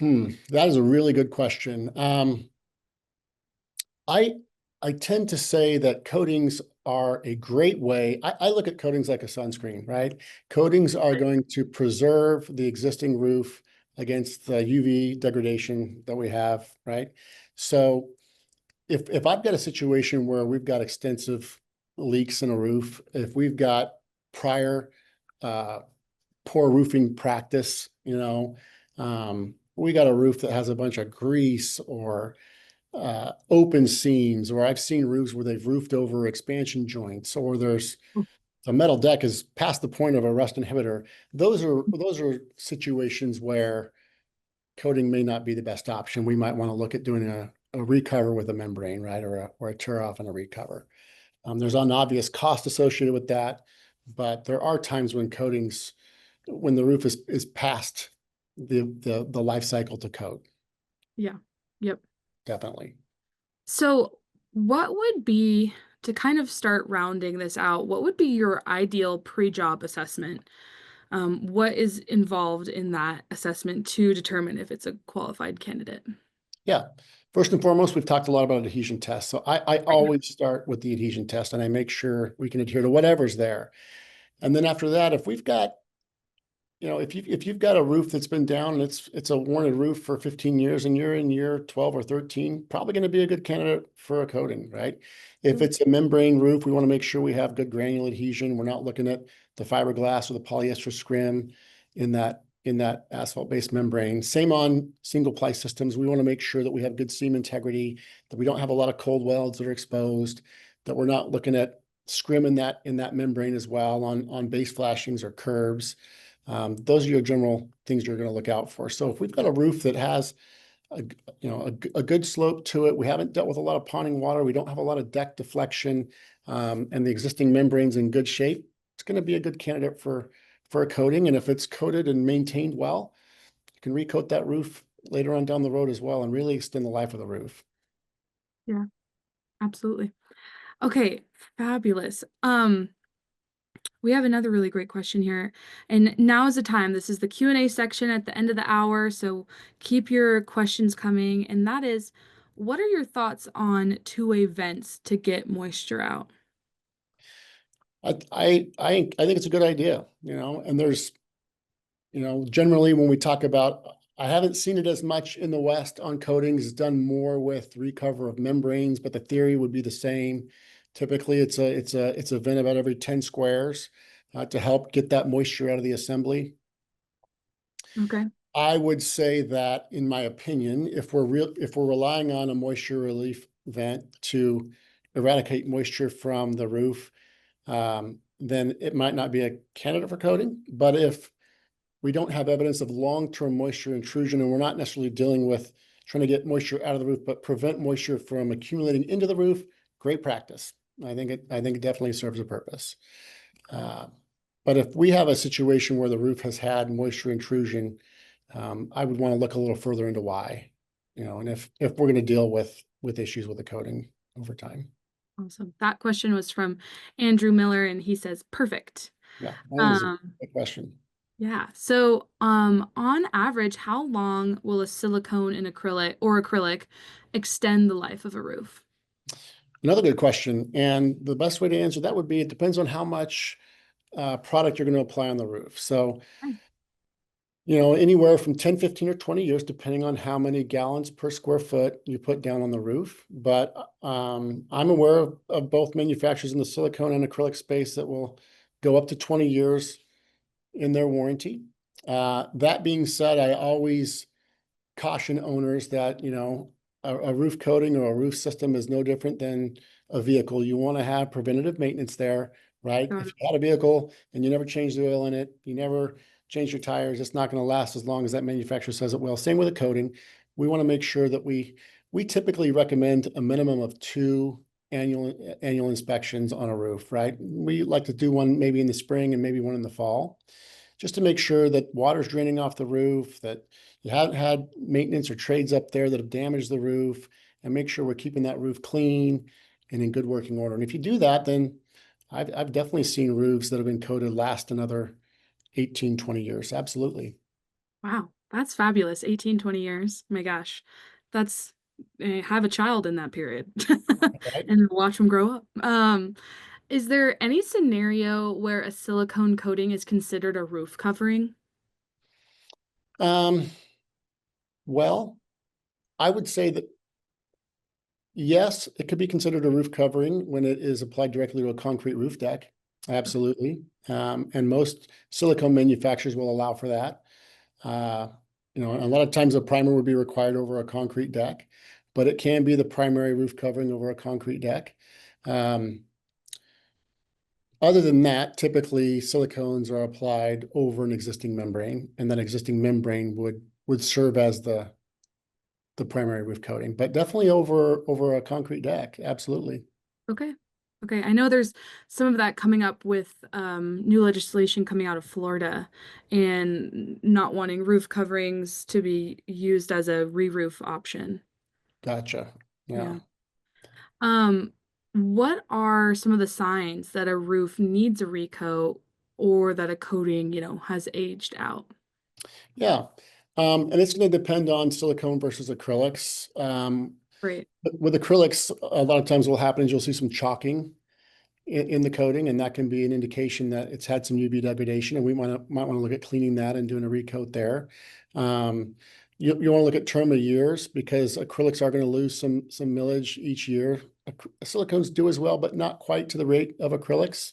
That is a really good question. I I tend to say that coatings are a great way. I look at coatings like a sunscreen, right? Coatings are going to preserve the existing roof against the UV degradation that we have, right? So if I've got a situation where we've got extensive leaks in a roof, if we've got prior uh, poor roofing practice, we got a roof that has a bunch of grease, or open seams, or I've seen roofs where they've roofed over expansion joints, or there's the metal deck is past the point of a rust inhibitor. Those are situations where coating may not be the best option. We might want to look at doing a recover with a membrane, right, or a tear off and a recover. There's an obvious cost associated with that, but there are times when the roof is past the life cycle to coat. Yeah. Yep. Definitely. So, what would be, to kind of start rounding this out, what would be your ideal pre-job assessment? What is involved in that assessment to determine if it's a qualified candidate? Yeah. First and foremost, we've talked a lot about adhesion tests. So I Yeah. always start with the adhesion test, and I make sure we can adhere to whatever's there. And then after that, if we've got, if you've got a roof that's been down and it's a warranted roof for 15 years and you're in year 12 or 13, probably going to be a good candidate for a coating, right? If it's a membrane roof, we want to make sure we have good granule adhesion. We're not looking at the fiberglass or the polyester scrim in that asphalt-based membrane. Same on single ply systems. We want to make sure that we have good seam integrity, that we don't have a lot of cold welds that are exposed, that we're not looking at scrim in that membrane as well on base flashings or curves. Those are your general things you're going to look out for. So if we've got a roof that has a, a good slope to it, we haven't dealt with a lot of ponding water, we don't have a lot of deck deflection, and the existing membrane's in good shape, it's going to be a good candidate for a coating. And if it's coated and maintained well, you can recoat that roof later on down the road as well and really extend the life of the roof. Yeah, absolutely. Okay, fabulous. We have another really great question here. And now is the time. This is the Q&A section at the end of the hour, so keep your questions coming. And that is, what are your thoughts on two-way vents to get moisture out? I think it's a good idea, and there's, generally when we talk about, I haven't seen it as much in the West on coatings. It's done more with recover of membranes, but the theory would be the same. Typically, it's a vent about every 10 squares to help get that moisture out of the assembly. Okay. I would say that, in my opinion, if we're relying on a moisture relief vent to eradicate moisture from the roof, then it might not be a candidate for coating. But if we don't have evidence of long-term moisture intrusion, and we're not necessarily dealing with trying to get moisture out of the roof, but prevent moisture from accumulating into the roof, great practice. I think it definitely serves a purpose. Uh, but if we have a situation where the roof has had moisture intrusion, I would want to look a little further into why. and if we're going to deal with issues with the coating over time. Awesome. That question was from Andrew Miller, and he says, perfect. Yeah, that is a Um, good question. yeah. So, on average, how long will a silicone and acrylic extend the life of a roof? Another good question. And the best way to answer that would be it depends on how much product you're going to apply on the roof. So, anywhere from 10, 15, or 20 years, depending on how many gallons per square foot you put down on the roof. But I'm aware of both manufacturers in the silicone and acrylic space that will go up to 20 years in their warranty. That being said, I always caution owners that, a roof coating or a roof system is no different than a vehicle. You want to have preventative maintenance there, right? Got If it. you had a vehicle and you never changed the oil in it, you never changed your tires, it's not going to last as long as that manufacturer says it will. Same with a coating. We want to make sure that we typically recommend a minimum of two annual inspections on a roof, right? We like to do one maybe in the spring and maybe one in the fall, just to make sure that water's draining off the roof, that you haven't had maintenance or trades up there that have damaged the roof, and make sure we're keeping that roof clean and in good working order. And if you do that, then I've definitely seen roofs that have been coated last another 18, 20 years. Absolutely. Wow, that's fabulous. 18, 20 years. My gosh. That's have a child in that period Right? and watch them grow up. Is there any scenario where a silicone coating is considered a roof covering? Um, well, I would say that yes, it could be considered a roof covering when it is applied directly to a concrete roof deck. Absolutely. And most silicone manufacturers will allow for that. Uh, a lot of times a primer would be required over a concrete deck, but it can be the primary roof covering over a concrete deck. Um, Other than that, typically silicones are applied over an existing membrane, and that existing membrane would serve as the primary roof coating, but definitely over a concrete deck. Absolutely. Okay. Okay. I know there's some of that coming up with new legislation coming out of Florida and not wanting roof coverings to be used as a re-roof option. Gotcha. Yeah. Yeah. Um, what are some of the signs that a roof needs a recoat or that a coating, has aged out? Yeah. And it's going to depend on silicone versus acrylics. Right. But with acrylics, a lot of times what will happen is you'll see some chalking in the coating, and that can be an indication that it's had some UV degradation, and we might want to look at cleaning that and doing a recoat there. Um, you want to look at term of years because acrylics are going to lose some millage each year. Silicones do as well, but not quite to the rate of acrylics.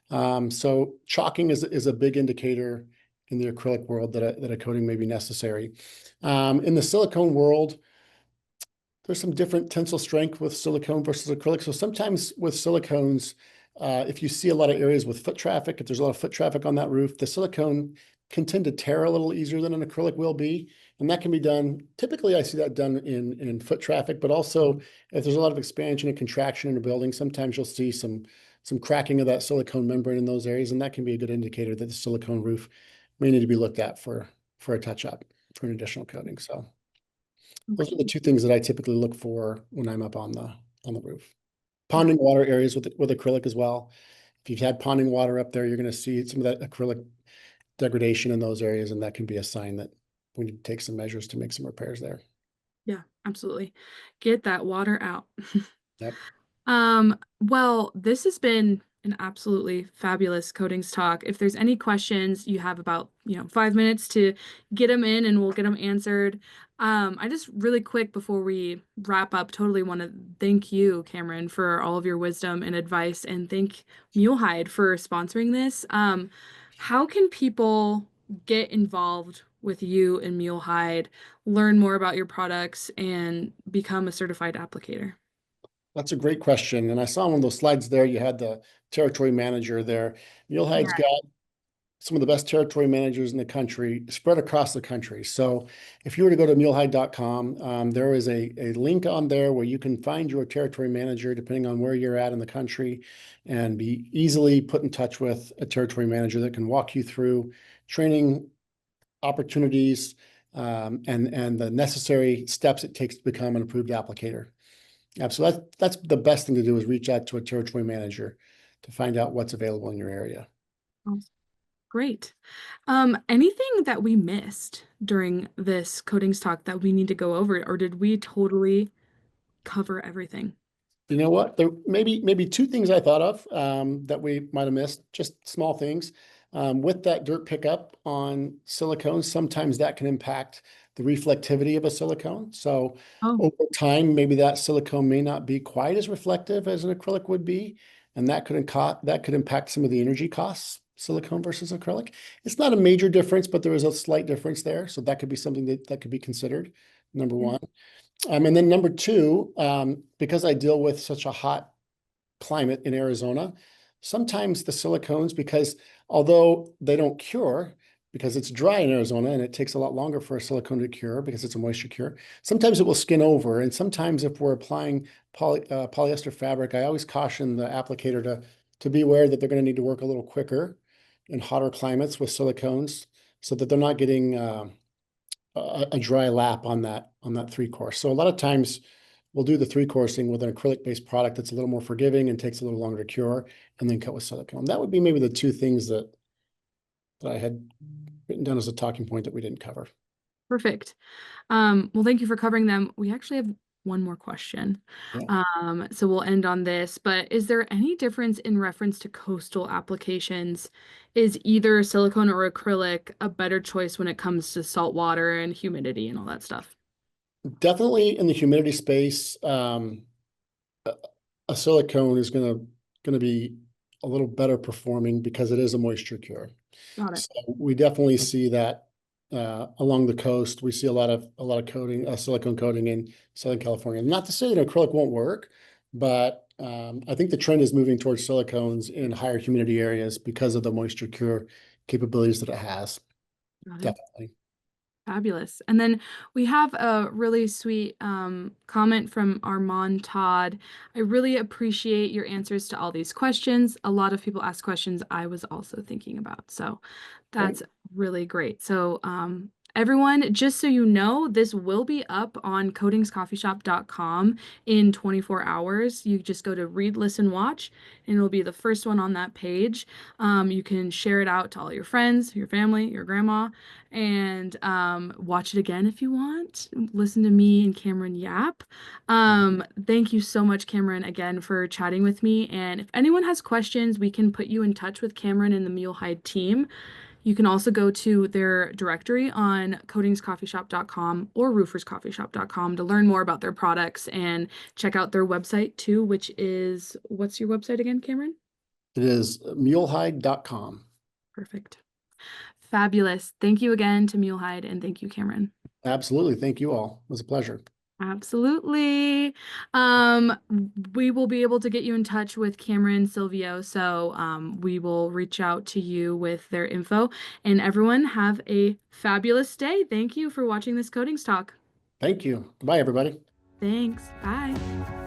So chalking is a big indicator in the acrylic world that a coating may be necessary. In the silicone world, there's some different tensile strength with silicone versus acrylic. So sometimes with silicones, if you see a lot of areas with foot traffic, if there's a lot of foot traffic on that roof, the silicone can tend to tear a little easier than an acrylic will be. And that can be done, typically I see that done in foot traffic, but also if there's a lot of expansion and contraction in a building, sometimes you'll see some cracking of that silicone membrane in those areas. And that can be a good indicator that the silicone roof may need to be looked at for a touch-up, for an additional coating. So those are the Okay. two things that I typically look for when I'm up on the roof. Ponding water areas with acrylic as well. If you've had ponding water up there, you're going to see some of that acrylic degradation in those areas, and that can be a sign that we need to take some measures to make some repairs there. Yeah, absolutely. Get that water out. Yep. Well, this has been an absolutely fabulous coatings talk. If there's any questions you have about, 5 minutes to get them in and we'll get them answered. I just really quick before we wrap up, totally want to thank you, Cameron, for all of your wisdom and advice, and thank MuleHide for sponsoring this. How can people get involved with you and MuleHide, learn more about your products, and become a certified applicator? That's a great question. And I saw on one of those slides there, you had the territory manager there. MuleHide's Yeah. got some of the best territory managers in the country spread across the country. So if you were to go to mulehide.com, there is a link on there where you can find your territory manager depending on where you're at in the country and be easily put in touch with a territory manager that can walk you through training opportunities, and the necessary steps it takes to become an approved applicator. So that's the best thing to do is reach out to a territory manager to find out what's available in your area. Awesome. Great. Anything that we missed during this Coatings talk that we need to go over, or did we totally cover everything? You know what? There maybe two things I thought of that we might have missed, just small things. With that dirt pickup on silicone, sometimes that can impact the reflectivity of a silicone. So Oh, over time, maybe that silicone may not be quite as reflective as an acrylic would be, and that could impact some of the energy costs, silicone versus acrylic. It's not a major difference, but there is a slight difference there. So that could be something that could be considered, number yeah. one. And then number two, because I deal with such a hot climate in Arizona, sometimes the silicones, because although they don't cure, because it's dry in Arizona and it takes a lot longer for a silicone to cure because it's a moisture cure, sometimes it will skin over. And sometimes if we're applying polyester fabric, I always caution the applicator to be aware that they're going to need to work a little quicker in hotter climates with silicones so that they're not getting a dry lap on that three course. So a lot of times we'll do the three coursing with an acrylic based product that's a little more forgiving and takes a little longer to cure, and then cut with silicone. That would be maybe the two things that I had written down as a talking point that we didn't cover. Perfect. Well, thank you for covering them. We actually have one more question. Yeah, So we'll end on this, but is there any difference in reference to coastal applications? Is either silicone or acrylic a better choice when it comes to salt water and humidity and all that stuff? definitely in the humidity space, a silicone is gonna be a little better performing because it is a moisture cure. Got it. So we definitely see that along the coast. We see a lot of coating, silicone coating in Southern California. Not to say that acrylic won't work, but I think the trend is moving towards silicones in higher humidity areas because of the moisture cure capabilities that it has. Got it. Definitely. Fabulous. And then we have a really sweet comment from Armand Todd. I really appreciate your answers to all these questions. A lot of people ask questions I was also thinking about. So Great. that's really great. So everyone, just so you know, this will be up on CoatingsCoffeeShop.com in 24 hours. You just go to read, listen, watch, and it'll be the first one on that page. You can share it out to all your friends, your family, your grandma, and watch it again if you want. Listen to me and Cameron yap. Thank you so much, Cameron, again for chatting with me. And if anyone has questions, we can put you in touch with Cameron and the MuleHide team. You can also go to their directory on CoatingsCoffeeShop.com or RoofersCoffeeShop.com to learn more about their products and check out their website too, which is, what's your website again, Cameron? It is mulehide.com. Perfect. Fabulous. Thank you again to MuleHide and thank you, Cameron. Absolutely. Thank you all. It was a pleasure. Absolutely. We will be able to get you in touch with Cameron Silvio, so we will reach out to you with their info. And everyone, have a fabulous day. Thank you for watching this Coatings Talk. Thank you. Bye, everybody. Thanks. Bye.